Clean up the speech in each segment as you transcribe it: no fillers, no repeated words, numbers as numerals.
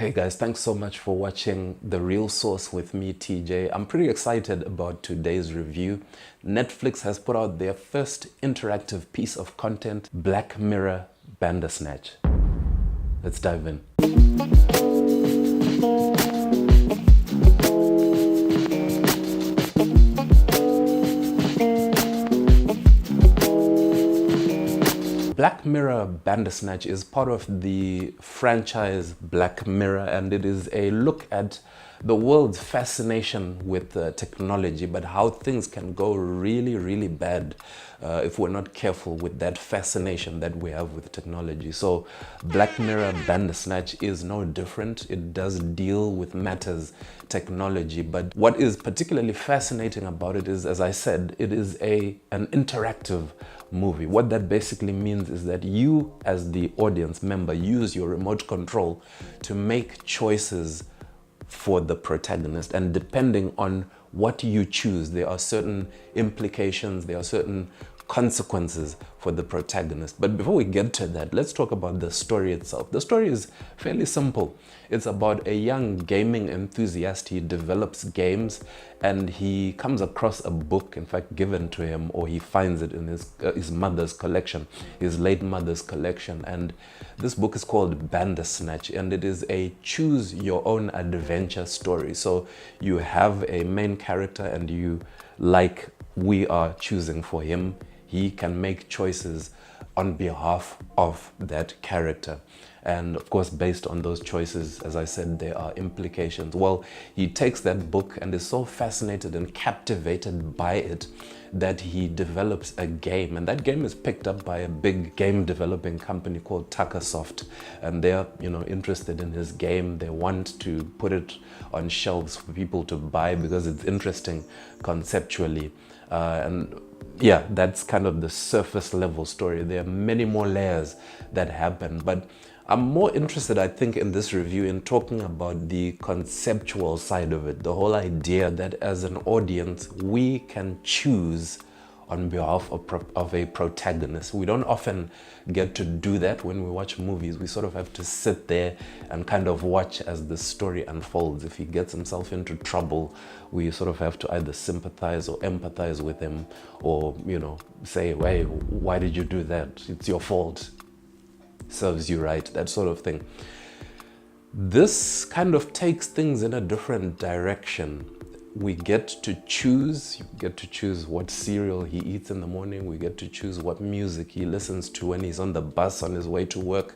Hey guys, thanks so much for watching The Real Source with me, TJ. I'm pretty excited about today's review. Netflix has put out their first interactive piece of content, Black Mirror Bandersnatch. Let's dive in. Black Mirror Bandersnatch is part of the franchise Black Mirror, and it is a look at the world's fascination with technology, but how things can go really, really bad if we're not careful with that fascination that we have with technology. So Black Mirror Bandersnatch is no different. It does deal with matters technology, but what is particularly fascinating about it is, as I said, it is an interactive movie. What that basically means is that you, as the audience member, use your remote control to make choices for the protagonist, and depending on what you choose, there are certain implications, there are certain consequences for the protagonist. But before we get to that, let's talk about the story itself. The story is fairly simple. It's about a young gaming enthusiast. He develops games and he comes across a book, in fact, given to him, or he finds it in his mother's collection, his late mother's collection. And this book is called Bandersnatch, and it is a choose your own adventure story. So you have a main character, and you, like we are choosing for him, he can make choices on behalf of that character. And of course, based on those choices, as I said, there are implications. Well, he takes that book and is so fascinated and captivated by it that he develops a game. And that game is picked up by a big game developing company called Tuckersoft. And they're, interested in his game. They want to put it on shelves for people to buy because it's interesting conceptually. And yeah, that's kind of the surface level story. There are many more layers that happen, but I'm more interested, I think, in this review in talking about the conceptual side of it, the whole idea that as an audience, we can choose on behalf of a protagonist. We don't often get to do that when we watch movies. We sort of have to sit there and kind of watch as the story unfolds. If he gets himself into trouble, we sort of have to either sympathize or empathize with him, or, say, hey, why did you do that? It's your fault. Serves you right, that sort of thing. This kind of takes things in a different direction. We get to choose. You get to choose what cereal he eats in the morning. We get to choose what music he listens to when he's on the bus on his way to work.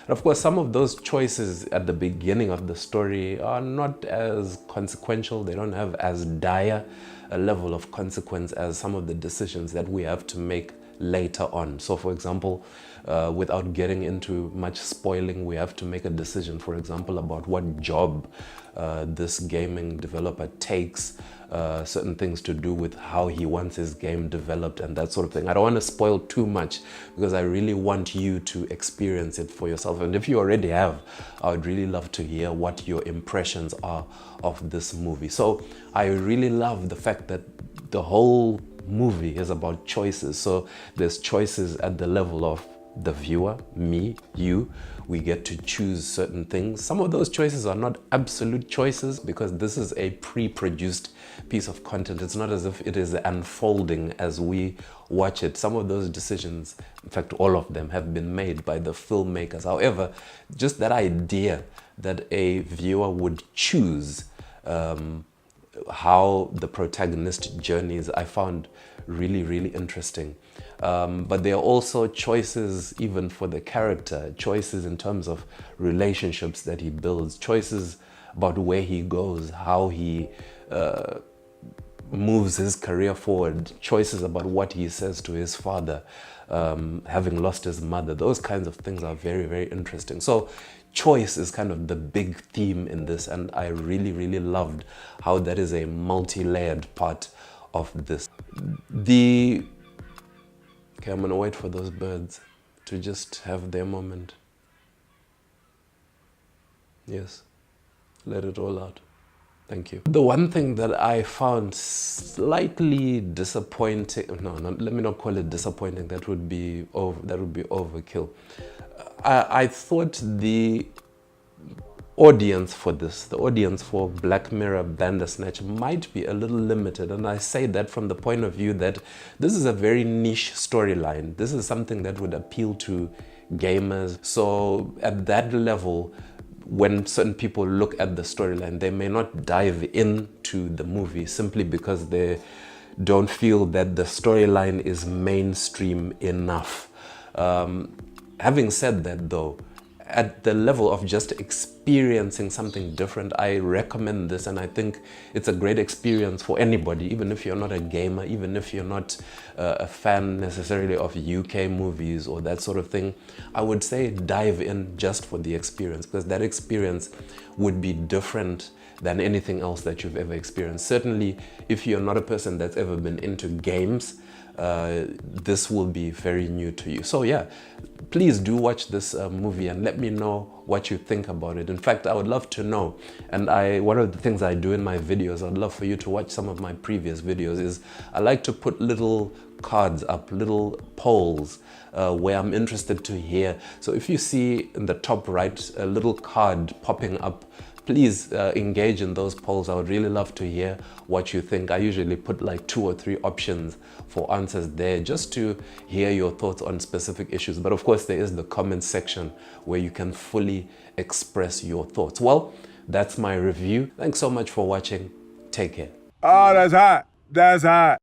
And of course, some of those choices at the beginning of the story are not as consequential. They don't have as dire a level of consequence as some of the decisions that we have to make later on. So for example, without getting into much spoiling, we have to make a decision, for example, about what job this gaming developer takes, certain things to do with how he wants his game developed and that sort of thing. I don't want to spoil too much because I really want you to experience it for yourself. And if you already have, I would really love to hear what your impressions are of this movie. So I really love the fact that the whole movie is about choices. So there's choices at the level of the viewer, me, you. We get to choose certain things. Some of those choices are not absolute choices because this is a pre-produced piece of content. It's not as if it is unfolding as we watch it. Some of those decisions, in fact, all of them, have been made by the filmmakers. However, just that idea that a viewer would choose how the protagonist journeys, I found really, really interesting. But there are also choices even for the character, choices in terms of relationships that he builds, choices about where he goes, how he moves his career forward, choices about what he says to his father, having lost his mother. Those kinds of things are very, very interesting. So choice is kind of the big theme in this, and I really, really loved how that is a multi-layered part of this. Okay, I'm gonna wait for those birds to just have their moment. Yes, let it all out. Thank you. The one thing that I found slightly disappointing, let me not call it disappointing, that would be overkill. I thought audience for this, the audience for Black Mirror Bandersnatch might be a little limited. And I say that from the point of view that this is a very niche storyline. This is something that would appeal to gamers. So at that level, when certain people look at the storyline, they may not dive into the movie simply because they don't feel that the storyline is mainstream enough. Having said that though, at the level of just experiencing something different, I recommend this, and I think it's a great experience for anybody, even if you're not a gamer, even if you're not a fan necessarily of UK movies or that sort of thing. I would say dive in just for the experience, because that experience would be different than anything else that you've ever experienced. Certainly, if you're not a person that's ever been into games, this will be very new to you. So yeah, please do watch this movie and let me know what you think about it. In fact, I would love to know. And one of the things I do in my videos, I'd love for you to watch some of my previous videos, is I like to put little cards up, little polls where I'm interested to hear. So if you see in the top right a little card popping up, please engage in those polls. I would really love to hear what you think. I usually put like 2 or 3 options for answers there just to hear your thoughts on specific issues. But of course, there is the comment section where you can fully express your thoughts. Well, that's my review. Thanks so much for watching. Take care. Oh, that's hot. That's hot.